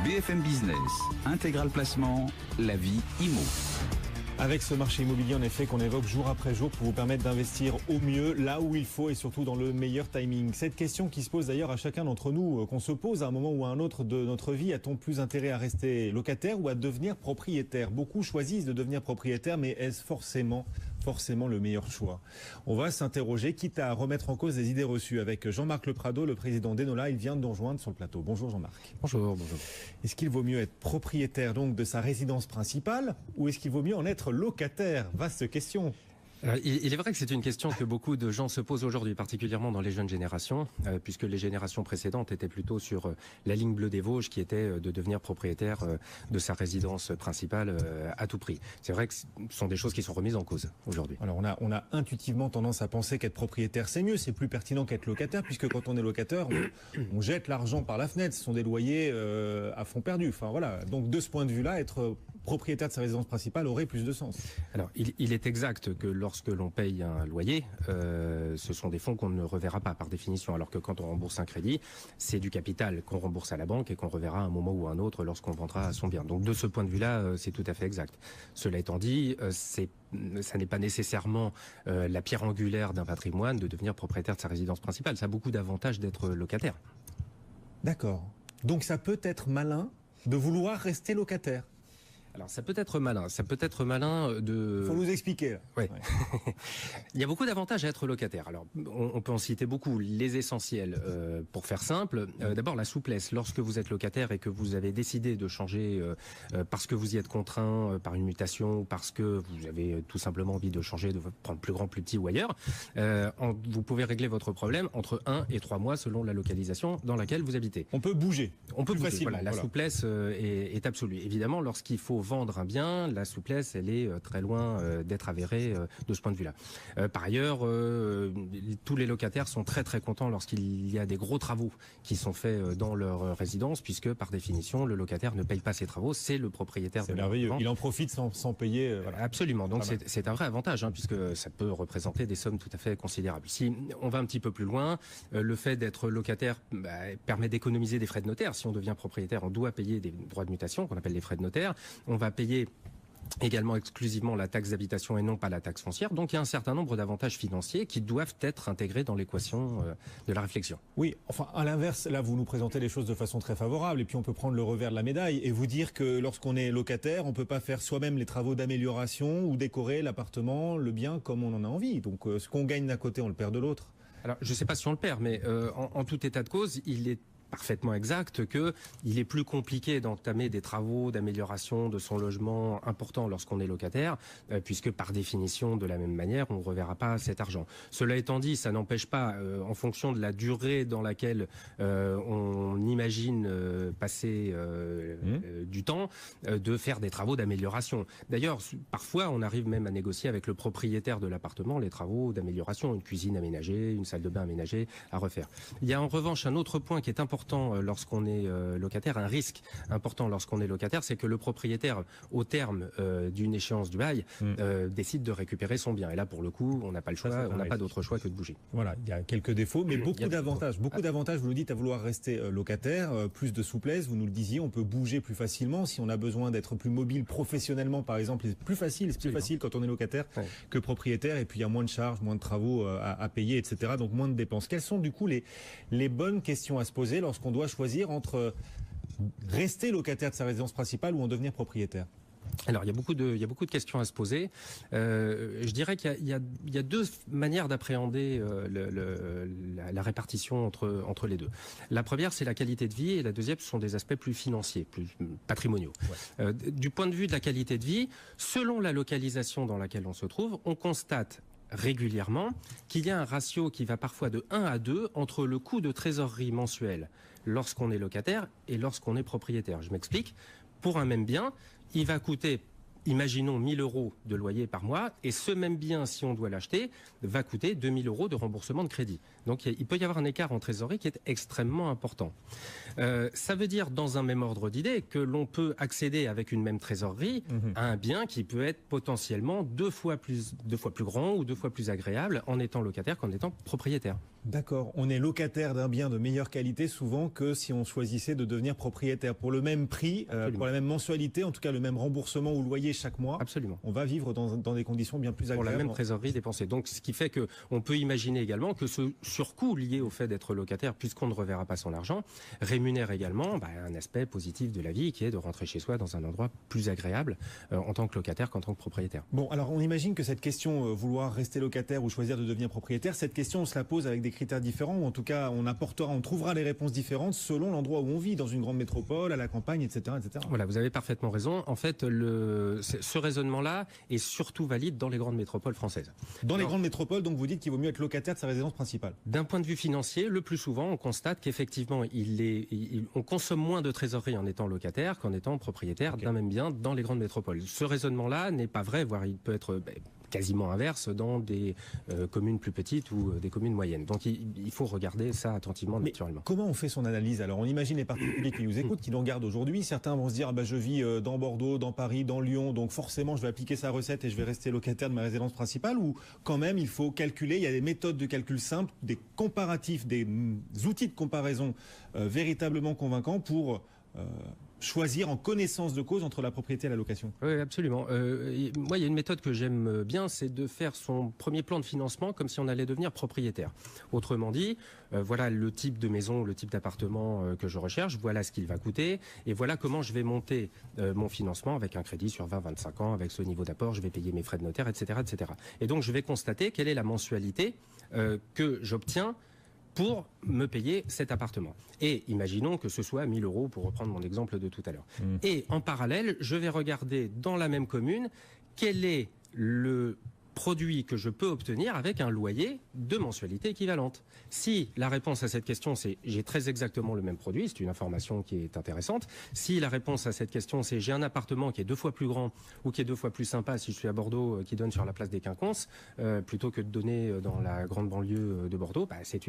BFM Business, Intégral Placement, la vie IMO. Avec ce marché immobilier en effet qu'on évoque jour après jour pour vous permettre d'investir au mieux, là où il faut et surtout dans le meilleur timing. Cette question qui se pose d'ailleurs à chacun d'entre nous, qu'on se pose à un moment ou à un autre de notre vie, a-t-on plus intérêt à rester locataire ou à devenir propriétaire? Beaucoup choisissent de devenir propriétaire, mais est-ce forcément le meilleur choix? On va s'interroger, quitte à remettre en cause des idées reçues, avec Jean-Marc Le Prado, le président d'Enola. Il vient de nous rejoindre sur le plateau. Bonjour Jean-Marc. Bonjour. Est-ce qu'il vaut mieux être propriétaire donc de sa résidence principale ou est-ce qu'il vaut mieux en être locataire? Vaste question. Alors, il est vrai que c'est une question que beaucoup de gens se posent aujourd'hui, particulièrement dans les jeunes générations, puisque les générations précédentes étaient plutôt sur la ligne bleue des Vosges, qui était de devenir propriétaire de sa résidence principale à tout prix. C'est vrai que ce sont des choses qui sont remises en cause aujourd'hui. Alors on a intuitivement tendance à penser qu'être propriétaire c'est mieux, c'est plus pertinent qu'être locataire, puisque quand on est locataire, on jette l'argent par la fenêtre, ce sont des loyers à fond perdu. Enfin voilà, donc de ce point de vue-là, être propriétaire de sa résidence principale aurait plus de sens. Alors il est exact que lorsque l'on paye un loyer, ce sont des fonds qu'on ne reverra pas par définition, alors que quand on rembourse un crédit, c'est du capital qu'on rembourse à la banque et qu'on reverra à un moment ou à un autre lorsqu'on vendra son bien. Donc de ce point de vue-là, c'est tout à fait exact. Cela étant dit, ça n'est pas nécessairement la pierre angulaire d'un patrimoine de devenir propriétaire de sa résidence principale. Ça a beaucoup d'avantages d'être locataire. D'accord. Donc ça peut être malin de vouloir rester locataire. Alors ça peut être malin, de... Faut nous expliquer. Ouais. Il y a beaucoup d'avantages à être locataire. Alors on peut en citer beaucoup. Les essentiels, pour faire simple, d'abord la souplesse. Lorsque vous êtes locataire et que vous avez décidé de changer parce que vous y êtes contraint par une mutation ou parce que vous avez tout simplement envie de changer, de prendre plus grand, plus petit ou ailleurs, vous pouvez régler votre problème entre 1 et 3 mois selon la localisation dans laquelle vous habitez. On peut bouger. On peut bouger. Facilement. Voilà, la souplesse est absolue. Évidemment, lorsqu'il faut vendre un bien, la souplesse, elle est très loin d'être avérée de ce point de vue-là. Par ailleurs, tous les locataires sont très très contents lorsqu'il y a des gros travaux qui sont faits dans leur résidence, puisque par définition, le locataire ne paye pas ses travaux, c'est le propriétaire. C'est merveilleux. Il en profite sans payer. Voilà. Absolument. Donc c'est un vrai avantage, puisque ça peut représenter des sommes tout à fait considérables. Si on va un petit peu plus loin, le fait d'être locataire permet d'économiser des frais de notaire. Si on devient propriétaire, on doit payer des droits de mutation qu'on appelle les frais de notaire. On va payer également exclusivement la taxe d'habitation et non pas la taxe foncière. Donc il y a un certain nombre d'avantages financiers qui doivent être intégrés dans l'équation de la réflexion. Oui, enfin à l'inverse, là vous nous présentez les choses de façon très favorable et puis on peut prendre le revers de la médaille et vous dire que lorsqu'on est locataire, on peut pas faire soi-même les travaux d'amélioration ou décorer l'appartement, le bien comme on en a envie. Donc ce qu'on gagne d'un côté, on le perd de l'autre. Alors je sais pas si on le perd, mais en tout état de cause, il est parfaitement exact que il est plus compliqué d'entamer des travaux d'amélioration de son logement important lorsqu'on est locataire, puisque par définition, de la même manière, on ne reverra pas cet argent. Cela étant dit, ça n'empêche pas, en fonction de la durée dans laquelle on imagine passer du temps, de faire des travaux d'amélioration. D'ailleurs, parfois, on arrive même à négocier avec le propriétaire de l'appartement les travaux d'amélioration, une cuisine aménagée, une salle de bain aménagée à refaire. Il y a en revanche un autre point qui est important lorsqu'on est locataire, un risque important lorsqu'on est locataire, c'est que le propriétaire, au terme d'une échéance du bail, décide de récupérer son bien. Et là, pour le coup, on n'a pas le choix, on n'a pas d'autre choix que de bouger. Voilà, il y a quelques défauts, mais beaucoup d'avantages. Beaucoup d'avantages, vous nous dites, à vouloir rester locataire, plus de souplesse, vous nous le disiez, on peut bouger plus facilement. Si on a besoin d'être plus mobile professionnellement, par exemple, c'est plus facile quand on est locataire que propriétaire, et puis il y a moins de charges, moins de travaux à payer, etc. Donc moins de dépenses. Quelles sont du coup les bonnes questions à se poser lorsqu'on doit choisir entre rester locataire de sa résidence principale ou en devenir propriétaire? Alors, il y a beaucoup de questions à se poser. Je dirais qu'il y a deux manières d'appréhender la répartition entre les deux. La première, c'est la qualité de vie, et la deuxième, ce sont des aspects plus financiers, plus patrimoniaux. Ouais. Du point de vue de la qualité de vie, selon la localisation dans laquelle on se trouve, on constate régulièrement qu'il y a un ratio qui va parfois de 1 à 2 entre le coût de trésorerie mensuel lorsqu'on est locataire et lorsqu'on est propriétaire. Je m'explique. Pour un même bien, il va coûter, imaginons 1 000 € de loyer par mois, et ce même bien, si on doit l'acheter, va coûter 2 000 € de remboursement de crédit. Donc il peut y avoir un écart en trésorerie qui est extrêmement important. Ça veut dire, dans un même ordre d'idée, que l'on peut accéder avec une même trésorerie à un bien qui peut être potentiellement deux fois plus grand ou 2 fois plus agréable en étant locataire qu'en étant propriétaire. D'accord. On est locataire d'un bien de meilleure qualité souvent que si on choisissait de devenir propriétaire. Pour le même prix, pour la même mensualité, en tout cas le même remboursement ou loyer chaque mois. Absolument. On va vivre dans des conditions bien plus agréables. Pour la même trésorerie dépensée. Donc, ce qui fait que on peut imaginer également que ce surcoût lié au fait d'être locataire, puisqu'on ne reverra pas son argent, rémunère également un aspect positif de la vie, qui est de rentrer chez soi dans un endroit plus agréable en tant que locataire qu'en tant que propriétaire. Bon, alors on imagine que cette question, vouloir rester locataire ou choisir de devenir propriétaire, cette question on se la pose avec des critères différents, ou en tout cas on trouvera les réponses différentes selon l'endroit où on vit, dans une grande métropole, à la campagne, etc., etc. Voilà, vous avez parfaitement raison. En fait, ce raisonnement-là est surtout valide dans les grandes métropoles françaises. Dans les grandes métropoles, donc vous dites qu'il vaut mieux être locataire de sa résidence principale. D'un point de vue financier, le plus souvent, on constate qu'effectivement, on consomme moins de trésorerie en étant locataire qu'en étant propriétaire d'un même bien dans les grandes métropoles. Ce raisonnement-là n'est pas vrai, voire il peut être quasiment inverse dans des communes plus petites ou des communes moyennes. Donc il faut regarder ça attentivement, naturellement. Comment on fait son analyse? Alors on imagine les particuliers qui nous écoutent, qui nous regardent aujourd'hui. Certains vont se dire je vis dans Bordeaux, dans Paris, dans Lyon, donc forcément je vais appliquer sa recette et je vais rester locataire de ma résidence principale, ou quand même il faut calculer, il y a des méthodes de calcul simples, des comparatifs, des outils de comparaison véritablement convaincants pour choisir en connaissance de cause entre la propriété et la location. Oui, absolument. Moi, il y a une méthode que j'aime bien, c'est de faire son premier plan de financement comme si on allait devenir propriétaire. Autrement dit, voilà le type de maison, le type d'appartement que je recherche, voilà ce qu'il va coûter, et voilà comment je vais monter mon financement avec un crédit sur 20-25 ans, avec ce niveau d'apport, je vais payer mes frais de notaire, etc., etc. Et donc, je vais constater quelle est la mensualité que j'obtiens pour me payer cet appartement. Et imaginons que ce soit 1 000 € pour reprendre mon exemple de tout à l'heure. Et en parallèle, je vais regarder dans la même commune quel est le produit que je peux obtenir avec un loyer de mensualité équivalente. Si la réponse à cette question c'est j'ai très exactement le même produit, c'est une information qui est intéressante. Si la réponse à cette question c'est j'ai un appartement qui est 2 fois plus grand ou qui est 2 fois plus sympa si je suis à Bordeaux qui donne sur la place des Quinconces plutôt que de donner dans la grande banlieue de Bordeaux, c'est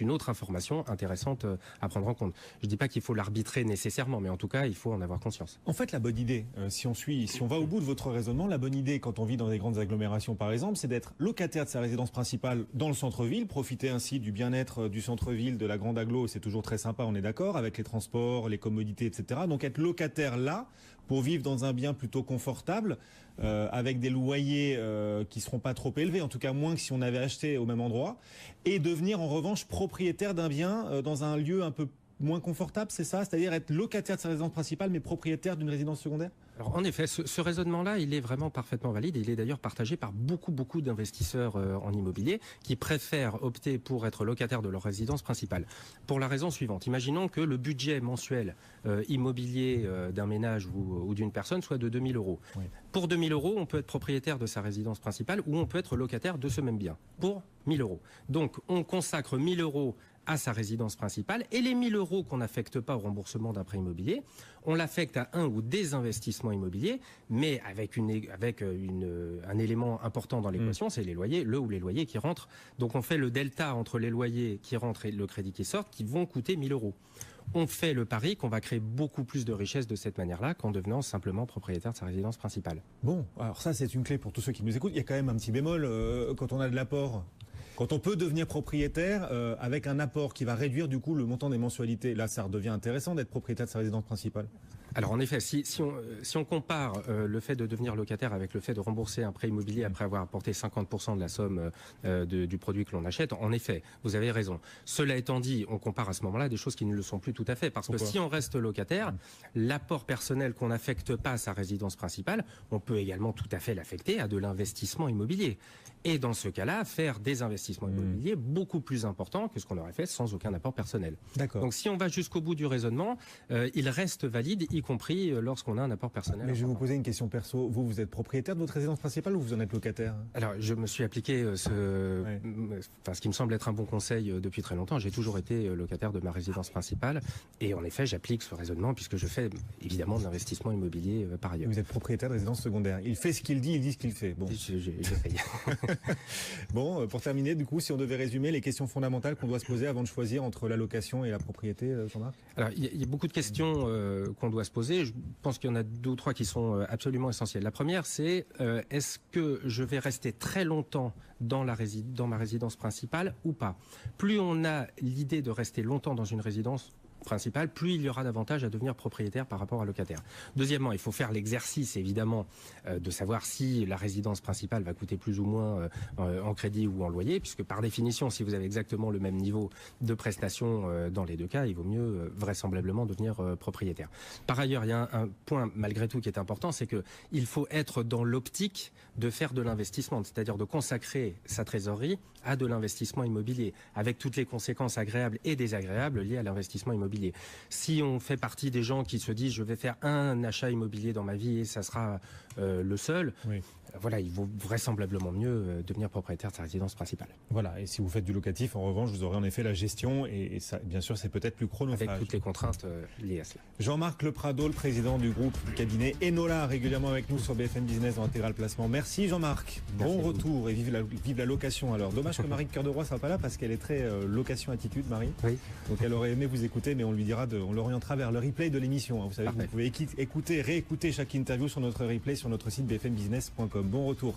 une autre information intéressante à prendre en compte. Je dis pas qu'il faut l'arbitrer nécessairement, mais en tout cas il faut en avoir conscience. En fait, la bonne idée, si on va au bout de votre raisonnement, la bonne idée quand on vit dans des grandes agglomérations par exemple, c'est d'être locataire de sa résidence principale dans le centre-ville, profiter ainsi du bien-être du centre-ville, de la grande agglo, c'est toujours très sympa, on est d'accord, avec les transports, les commodités, etc. Donc être locataire là, pour vivre dans un bien plutôt confortable, avec des loyers qui seront pas trop élevés, en tout cas moins que si on avait acheté au même endroit, et devenir en revanche propriétaire d'un bien dans un lieu un peu moins confortable, c'est ça? C'est-à-dire être locataire de sa résidence principale, mais propriétaire d'une résidence secondaire? Alors, en effet, ce raisonnement-là, il est vraiment parfaitement valide. Il est d'ailleurs partagé par beaucoup d'investisseurs en immobilier qui préfèrent opter pour être locataires de leur résidence principale. Pour la raison suivante. Imaginons que le budget mensuel immobilier d'un ménage ou d'une personne soit de 2 000 €. Oui. Pour 2 000 €, on peut être propriétaire de sa résidence principale ou on peut être locataire de ce même bien pour 1 000 €. Donc, on consacre 1 000 € à sa résidence principale, et les 1 000 € qu'on n'affecte pas au remboursement d'un prêt immobilier, on l'affecte à un ou des investissements immobiliers, mais avec un élément important dans l'équation, c'est les loyers, les loyers qui rentrent. Donc on fait le delta entre les loyers qui rentrent et le crédit qui sort, qui vont coûter 1 000 €. On fait le pari qu'on va créer beaucoup plus de richesse de cette manière-là qu'en devenant simplement propriétaire de sa résidence principale. Bon, alors ça c'est une clé pour tous ceux qui nous écoutent. Il y a quand même un petit bémol quand on a de l'apport. Quand on peut devenir propriétaire avec un apport qui va réduire du coup le montant des mensualités, là ça redevient intéressant d'être propriétaire de sa résidence principale. Alors en effet, si on compare le fait de devenir locataire avec le fait de rembourser un prêt immobilier après avoir apporté 50% de la somme du produit que l'on achète, en effet, vous avez raison. Cela étant dit, on compare à ce moment-là des choses qui ne le sont plus tout à fait. Parce que si on reste locataire, l'apport personnel qu'on n'affecte pas à sa résidence principale, on peut également tout à fait l'affecter à de l'investissement immobilier. Et dans ce cas-là, faire des investissements immobiliers beaucoup plus importants que ce qu'on aurait fait sans aucun apport personnel. D'accord. Donc si on va jusqu'au bout du raisonnement, il reste valide, y compris lorsqu'in a un apport personnel. Mais je vais vous poser une question perso. Vous êtes propriétaire de votre résidence principale ou vous en êtes locataire? Alors, je me suis appliqué ce qui me semble être un bon conseil depuis très longtemps. J'ai toujours été locataire de ma résidence principale. Et en effet, j'applique ce raisonnement puisque je fais évidemment de l'investissement immobilier par ailleurs. Vous êtes propriétaire de résidence secondaire. Il fait ce qu'il dit ce qu'il fait. Bon. J'essaye. Bon, pour terminer, du coup, si on devait résumer les questions fondamentales qu'on doit se poser avant de choisir entre la location et la propriété, Jean-Marc? Alors, il y a beaucoup de questions qu'on doit se poser. Je pense qu'il y en a 2 ou 3 qui sont absolument essentielles. La première, c'est est-ce que je vais rester très longtemps dans ma résidence principale ou pas? Plus on a l'idée de rester longtemps dans une résidence principale, plus il y aura d'avantages à devenir propriétaire par rapport à locataire. Deuxièmement, il faut faire l'exercice, évidemment, de savoir si la résidence principale va coûter plus ou moins en crédit ou en loyer, puisque par définition, si vous avez exactement le même niveau de prestation dans les 2 cas, il vaut mieux vraisemblablement devenir propriétaire. Par ailleurs, il y a un point malgré tout qui est important, c'est que il faut être dans l'optique de faire de l'investissement, c'est-à-dire de consacrer sa trésorerie à de l'investissement immobilier, avec toutes les conséquences agréables et désagréables liées à l'investissement immobilier. Si on fait partie des gens qui se disent je vais faire un achat immobilier dans ma vie et ça sera le seul, Oui. voilà, il vaut vraisemblablement mieux devenir propriétaire de sa résidence principale. Voilà, et si vous faites du locatif, en revanche, vous aurez en effet la gestion et ça, bien sûr, c'est peut-être plus chronophage. Avec toutes les contraintes liées à cela. Jean-Marc Le Prado, le président du groupe du cabinet Enola, régulièrement avec nous sur BFM Business dans Intégral Placement. Merci Jean-Marc, bon retour et vive la location alors. Dommage que Marie de Cœur de Roi soit pas là parce qu'elle est très location attitude, Marie. Oui. Donc elle aurait aimé vous écouter, mais on lui dira, on l'orientera vers le replay de l'émission. Vous savez, Parfait. vous pouvez écouter, réécouter chaque interview sur notre replay sur notre site bfmbusiness.com. Bon retour.